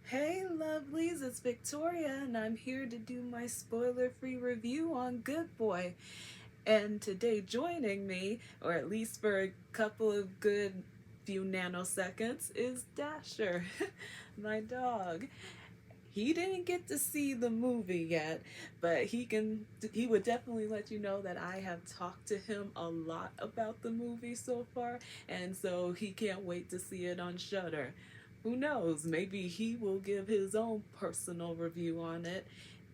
Hey lovelies, it's Victoria and I'm here to do my spoiler-free review on Good Boy. And today joining me, or at least for a couple of good few nanoseconds, is Dasher, my dog. He didn't get to see the movie yet, but he would definitely let you know that I have talked to him a lot about the movie so far, and so he can't wait to see it on Shudder. Who knows, maybe he will give his own personal review on it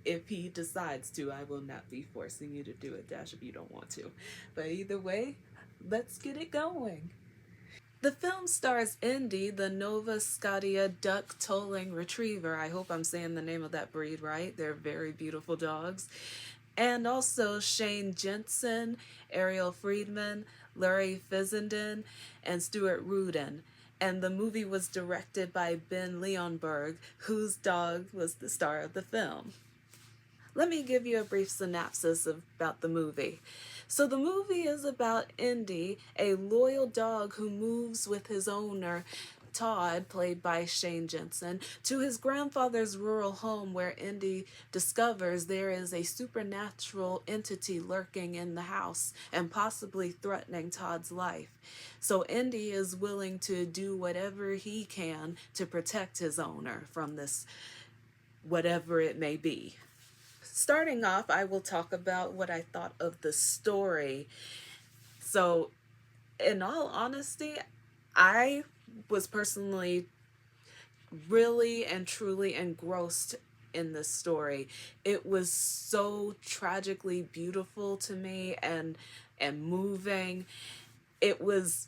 if he decides to. I will not be forcing you to do it, Dash, if you don't want to. But either way, let's get it going. The film stars Indy, the Nova Scotia duck tolling retriever. I hope I'm saying the name of that breed right. They're very beautiful dogs. And also Shane Jensen, Ariel Friedman, Larry Fessenden, and Stuart Rudin. And the movie was directed by Ben Leonberg, whose dog was the star of the film. Let me give you a brief synopsis about the movie. So the movie is about Indy, a loyal dog who moves with his owner, Todd, played by Shane Jensen, to his grandfather's rural home where Indy discovers there is a supernatural entity lurking in the house and possibly threatening Todd's life. So Indy is willing to do whatever he can to protect his owner from this, whatever it may be. Starting off, I will talk about what I thought of the story. So, in all honesty, I was personally really and truly engrossed in this story. It was so tragically beautiful to me and moving. It was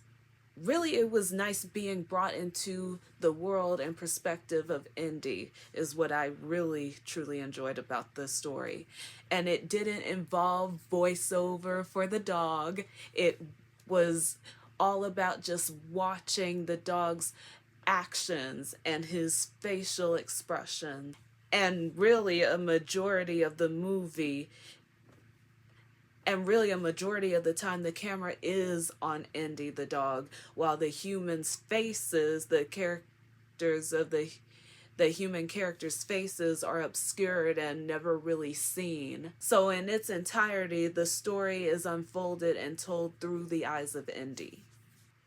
nice being brought into the world and perspective of Indy is what I really truly enjoyed about the story. And it didn't involve voiceover for the dog. It was all about just watching the dog's actions and his facial expression. And really a majority of the time the camera is on Indy the dog, while the humans' faces, the human characters' faces are obscured and never really seen. So in its entirety, the story is unfolded and told through the eyes of Indy.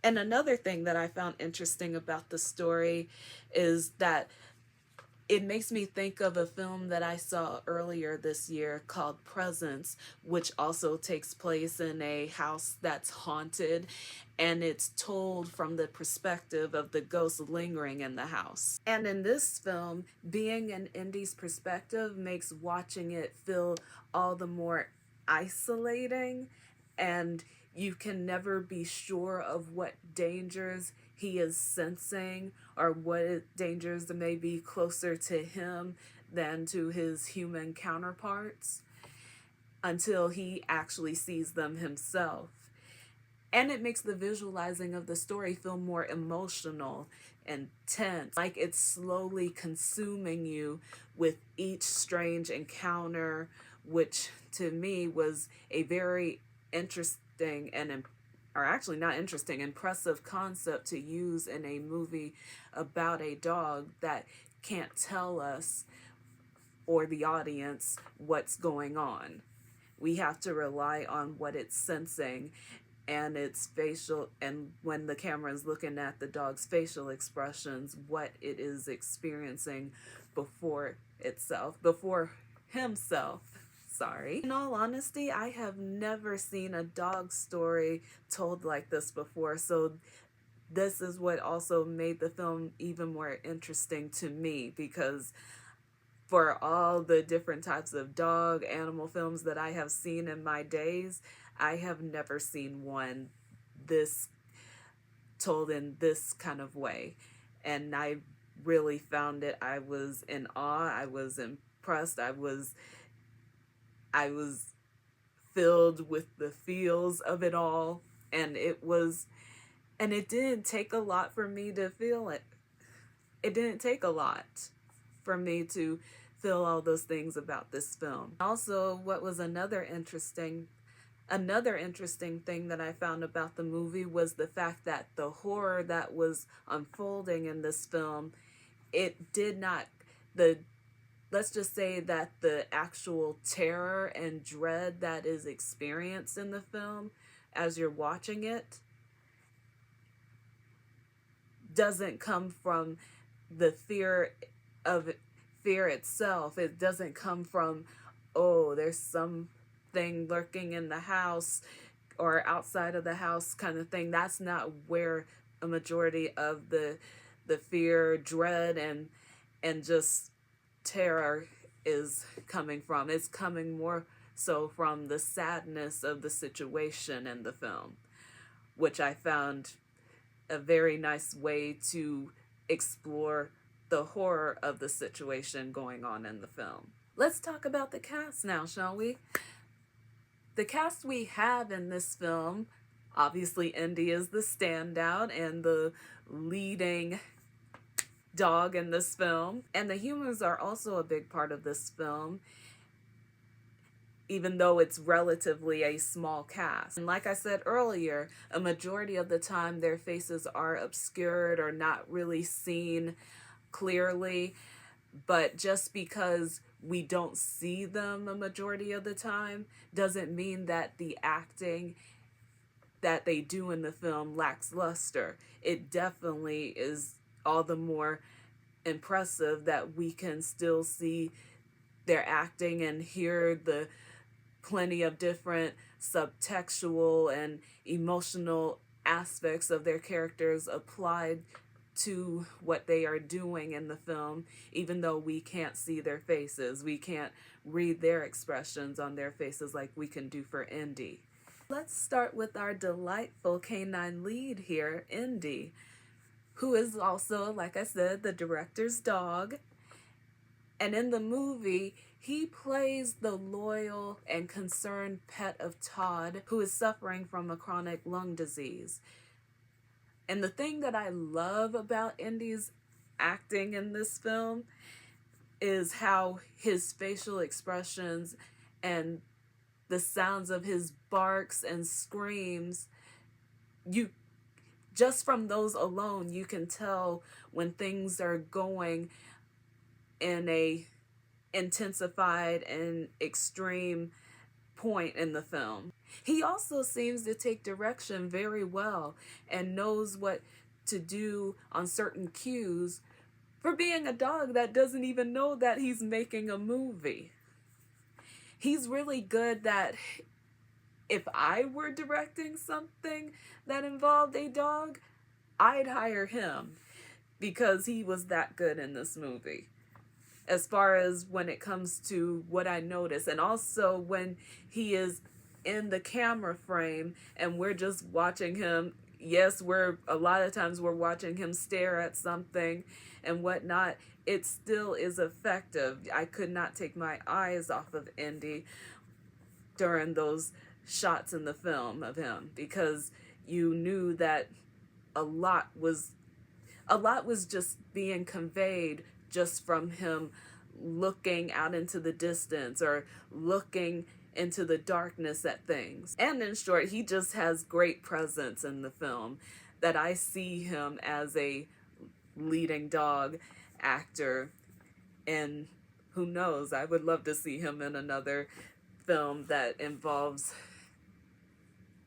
And another thing that I found interesting about the story is that it makes me think of a film that I saw earlier this year called Presence, which also takes place in a house that's haunted, and it's told from the perspective of the ghost lingering in the house. And in this film, being in Indy's perspective makes watching it feel all the more isolating, and you can never be sure of what dangers he is sensing or what dangers may be closer to him than to his human counterparts until he actually sees them himself. And it makes the visualizing of the story feel more emotional and tense, like it's slowly consuming you with each strange encounter, which to me was a very interesting and or actually not interesting, impressive concept to use in a movie about a dog that can't tell us or the audience what's going on. We have to rely on what it's sensing and its facial, and when the camera is looking at the dog's facial expressions, what it is experiencing before himself. Sorry. In all honesty, I have never seen a dog story told like this before, so this is what also made the film even more interesting to me, because for all the different types of dog animal films that I have seen in my days, I have never seen one this told in this kind of way. And I really found it, I was in awe, I was impressed, I was filled with the feels of it all, and it didn't take a lot for me to feel it. It didn't take a lot for me to feel all those things about this film. Also, what was another interesting thing that I found about the movie was the fact that the horror that was unfolding in this film it did not, the let's just say that the actual terror and dread that is experienced in the film as you're watching it doesn't come from the of fear itself. It doesn't come from, oh, there's something lurking in the house or outside of the house kind of thing. That's not where a majority of the fear, dread, and just terror is coming from. It's coming more so from the sadness of the situation in the film, which I found a very nice way to explore the horror of the situation going on in the film. Let's talk about the cast now, shall we? The cast we have in this film, obviously Indy is the standout and the leading dog in this film, and the humans are also a big part of this film, even though it's relatively a small cast. And like I said earlier, a majority of the time their faces are obscured or not really seen clearly, but just because we don't see them a majority of the time doesn't mean that the acting that they do in the film lacks luster. It definitely is all the more impressive that we can still see their acting and hear the plenty of different subtextual and emotional aspects of their characters applied to what they are doing in the film, even though we can't see their faces. We can't read their expressions on their faces like we can do for Indy. Let's start with our delightful canine lead here, Indy, who is also, like I said, the director's dog. And in the movie, he plays the loyal and concerned pet of Todd, who is suffering from a chronic lung disease. And the thing that I love about Indy's acting in this film is how his facial expressions and the sounds of his barks and screams, you just from those alone, you can tell when things are going in a intensified and extreme point in the film. He also seems to take direction very well and knows what to do on certain cues for being a dog that doesn't even know that he's making a movie. He's really good that if I were directing something that involved a dog, I'd hire him because he was that good in this movie. As far as when it comes to what I notice, and also when he is in the camera frame and we're just watching him. Yes, a lot of times we're watching him stare at something and whatnot. It still is effective. I could not take my eyes off of Indy during those shots in the film of him, because you knew that a lot was just being conveyed just from him looking out into the distance or looking into the darkness at things. And in short, he just has great presence in the film, that I see him as a leading dog actor. And who knows, I would love to see him in another film that involves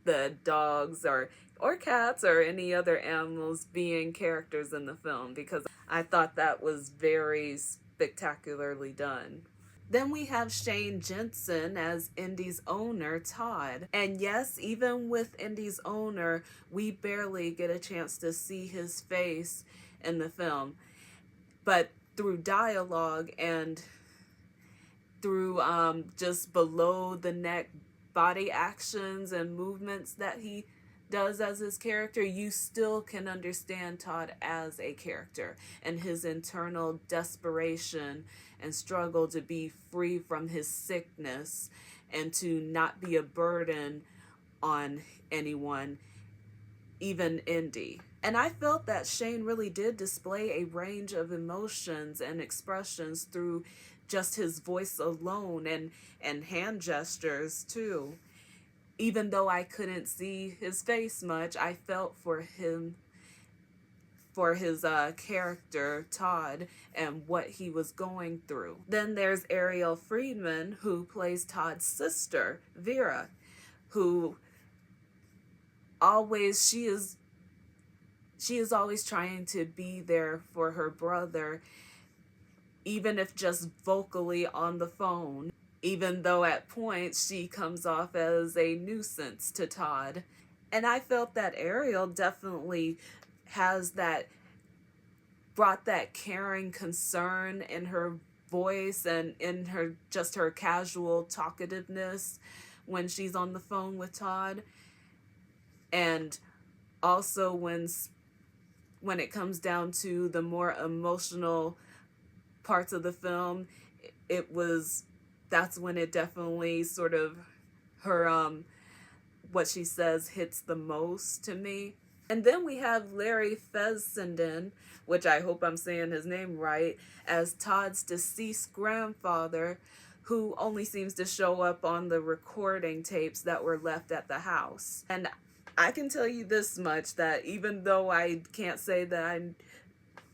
the dogs or cats or any other animals being characters in the film, because I thought that was very spectacularly done. Then we have Shane Jensen as Indy's owner, Todd. And yes, even with Indy's owner, we barely get a chance to see his face in the film. But through dialogue and through just below the neck body actions and movements that he does as his character, you still can understand Todd as a character and his internal desperation and struggle to be free from his sickness and to not be a burden on anyone, even Indy. And I felt that Shane really did display a range of emotions and expressions through just his voice alone and hand gestures too. Even though I couldn't see his face much, I felt for him for his character Todd and what he was going through. Then there's Ariel Friedman, who plays Todd's sister Vera, who always she is always trying to be there for her brother, even if just vocally on the phone, even though at points she comes off as a nuisance to Todd. And I felt that Ariel definitely has that, brought that caring concern in her voice and in her, just her casual talkativeness when she's on the phone with Todd. And also when it comes down to the more emotional parts of the film, that's when it definitely sort of, her what she says hits the most to me. And then we have Larry Fessenden, which I hope I'm saying his name right, as Todd's deceased grandfather, who only seems to show up on the recording tapes that were left at the house. And I can tell you this much, that even though I can't say that I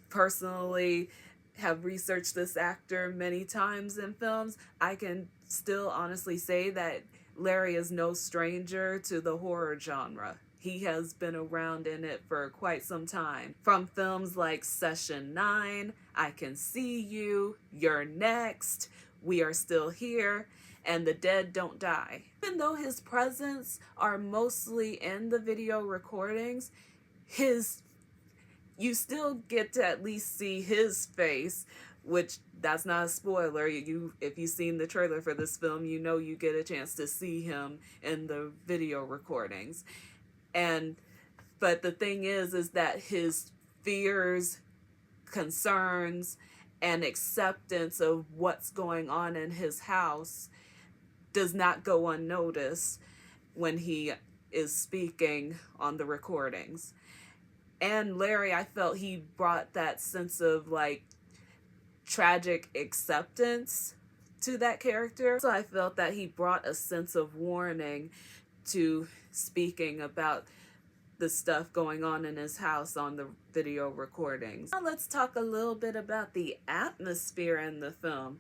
personally have researched this actor many times in films, I can still honestly say that Larry is no stranger to the horror genre. He has been around in it for quite some time. From films like Session 9, I Can See You, You're Next, We Are Still Here, and The Dead Don't Die. Even though his presence are mostly in the video recordings, you still get to at least see his face, which that's not a spoiler. If you've seen the trailer for this film, you know you get a chance to see him in the video recordings. But the thing is that his fears, concerns, and acceptance of what's going on in his house does not go unnoticed when he is speaking on the recordings. And Larry, I felt he brought that sense of like tragic acceptance to that character. So I felt that he brought a sense of warning to speaking about the stuff going on in his house on the video recordings. Now let's talk a little bit about the atmosphere in the film.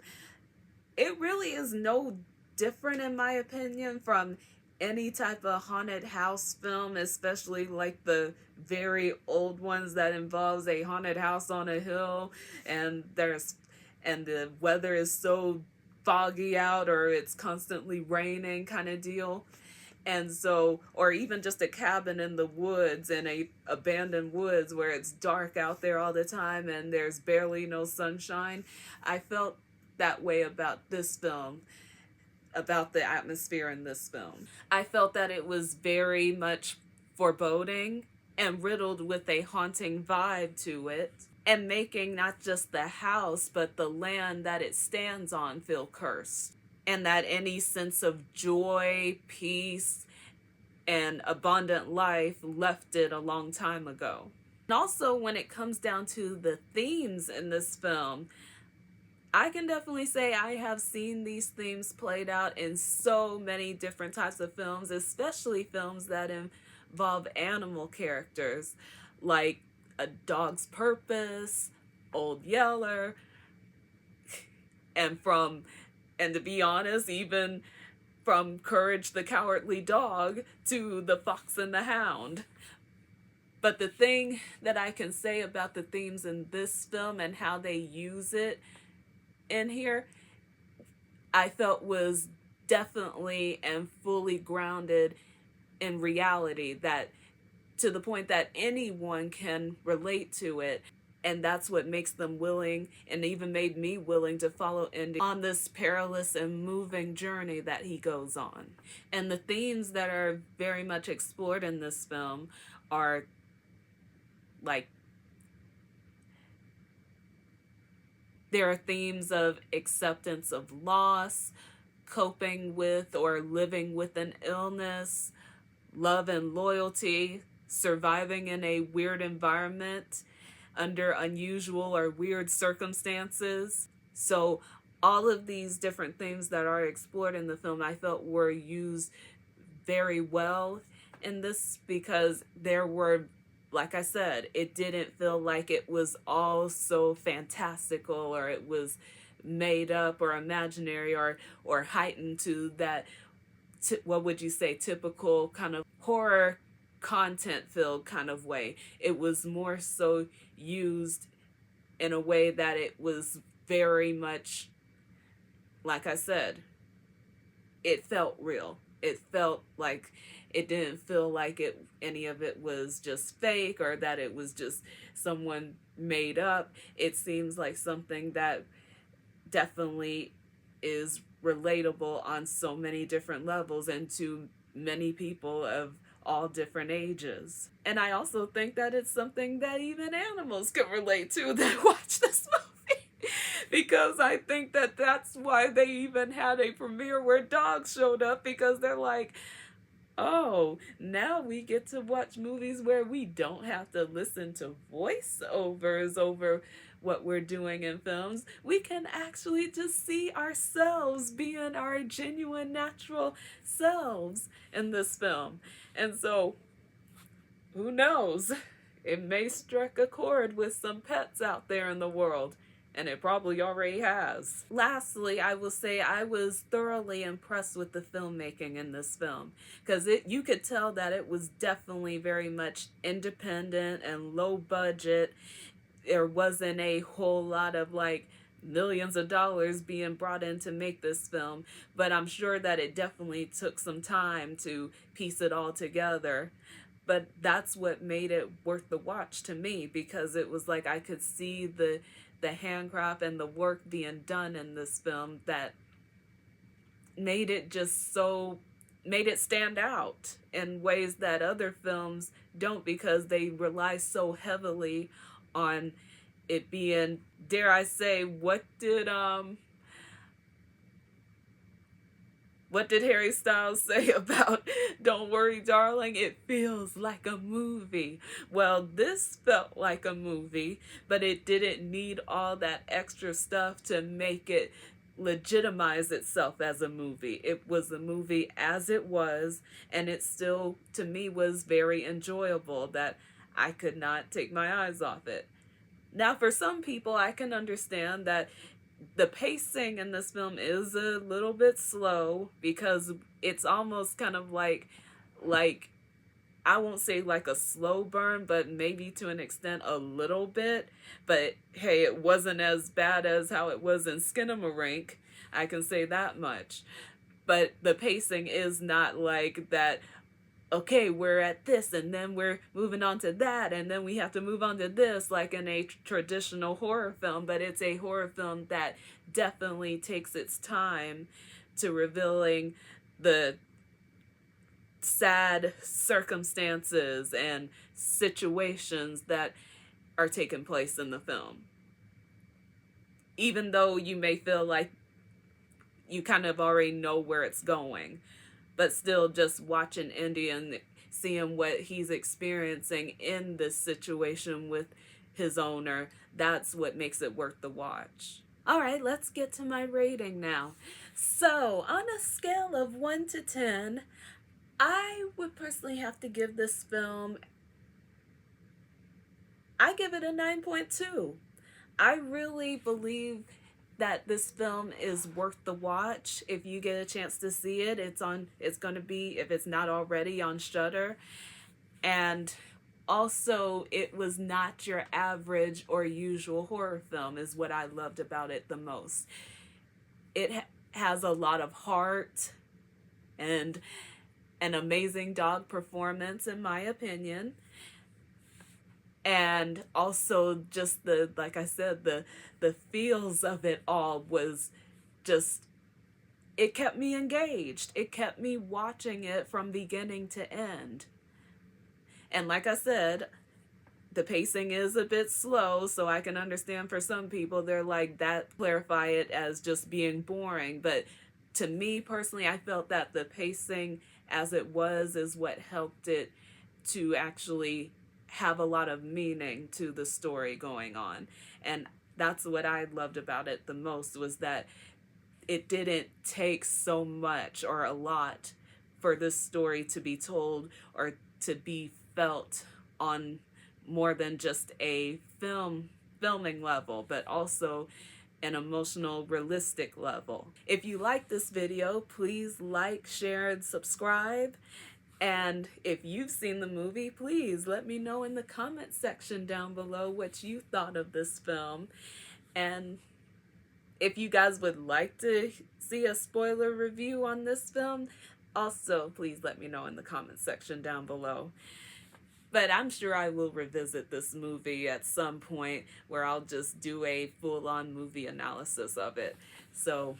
It really is no different, in my opinion, from any type of haunted house film, especially like the very old ones that involves a haunted house on a hill and the weather is so foggy out or it's constantly raining kind of deal. And so, or even just a cabin in the woods, in a abandoned woods where it's dark out there all the time and there's barely no sunshine. I felt that way about this film, about the atmosphere in this film. I felt that it was very much foreboding and riddled with a haunting vibe to it, and making not just the house but the land that it stands on feel cursed, and that any sense of joy, peace, and abundant life left it a long time ago. And also, when it comes down to the themes in this film, I can definitely say I have seen these themes played out in so many different types of films, especially films that involve animal characters, like A Dog's Purpose, Old Yeller, and to be honest, even from Courage the Cowardly Dog to The Fox and the Hound. But the thing that I can say about the themes in this film and how they use it in here, I felt was definitely and fully grounded in reality, that to the point that anyone can relate to it. And that's what makes them willing, and even made me willing, to follow Indy on this perilous and moving journey that he goes on. And the themes that are very much explored in this film are like, there are themes of acceptance of loss, coping with or living with an illness, love and loyalty, surviving in a weird environment under unusual or weird circumstances. So all of these different themes that are explored in the film, I felt were used very well in this, because there were like I said, it didn't feel like it was all so fantastical, or it was made up or imaginary, or heightened to that what would you say, typical kind of horror content filled kind of way. It was more so used in a way that it was very much, like I said, it felt real. It felt like, it didn't feel like any of it was just fake, or that it was just someone made up. It seems like something that definitely is relatable on so many different levels, and to many people of all different ages. And I also think that it's something that even animals can relate to that watch this movie. Because I think that that's why they even had a premiere where dogs showed up, because they're like, oh, now we get to watch movies where we don't have to listen to voiceovers over what we're doing in films. We can actually just see ourselves being our genuine, natural selves in this film. And so, who knows? It may strike a chord with some pets out there in the world. And it probably already has. Lastly, I will say I was thoroughly impressed with the filmmaking in this film, because you could tell that it was definitely very much independent and low budget. There wasn't a whole lot of like millions of dollars being brought in to make this film, but I'm sure that it definitely took some time to piece it all together. But that's what made it worth the watch to me, because it was like I could see the handcraft and the work being done in this film that made it stand out in ways that other films don't, because they rely so heavily on it being, dare I say, what did Harry Styles say about Don't Worry Darling? It feels like a movie. Well, this felt like a movie, but it didn't need all that extra stuff to make it legitimize itself as a movie. It was a movie as it was, and it still, to me, was very enjoyable, that I could not take my eyes off it. Now, for some people, I can understand that the pacing in this film is a little bit slow, because it's almost kind of like I won't say like a slow burn, but maybe to an extent a little bit. But hey, it wasn't as bad as how it was in Skinamarink. I can say that much. But the pacing is not like that, okay, we're at this and then we're moving on to that and then we have to move on to this, like in a traditional horror film. But it's a horror film that definitely takes its time to revealing the sad circumstances and situations that are taking place in the film. Even though you may feel like you kind of already know where it's going, but still, just watching Indy and seeing what he's experiencing in this situation with his owner, that's what makes it worth the watch. All right, let's get to my rating now. So, on a scale of 1 to 10, I would personally have to give this film, I give it a 9.2. I really believe that this film is worth the watch. If you get a chance to see it, it's going to be, if it's not already, on Shudder. And also, it was not your average or usual horror film, is what I loved about it the most. It has a lot of heart and an amazing dog performance, in my opinion. And also just like I said, the feels of it all was just, it kept me engaged. It kept me watching it from beginning to end. And like I said, the pacing is a bit slow, so I can understand for some people they're like, that clarify it as just being boring. But to me personally, I felt that the pacing as it was is what helped it to actually have a lot of meaning to the story going on. And that's what I loved about it the most, was that it didn't take so much or a lot for this story to be told or to be felt on more than just a filming level, but also an emotional, realistic level. If you like this video, please like, share, and subscribe. And if you've seen the movie, please let me know in the comment section down below what you thought of this film. And if you guys would like to see a spoiler review on this film, also please let me know in the comment section down below. But I'm sure I will revisit this movie at some point where I'll just do a full-on movie analysis of it. So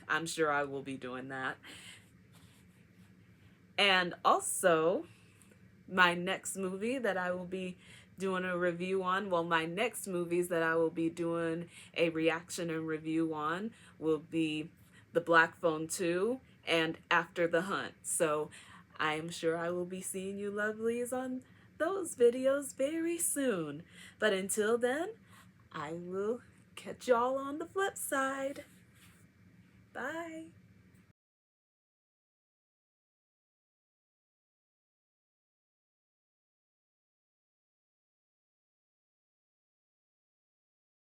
I'm sure I will be doing that. And also, my next movie that I will be doing a review on, well, my next movies that I will be doing a reaction and review on will be The Black Phone 2 and After the Hunt. So I am sure I will be seeing you lovelies on those videos very soon. But until then, I will catch y'all on the flip side. Bye.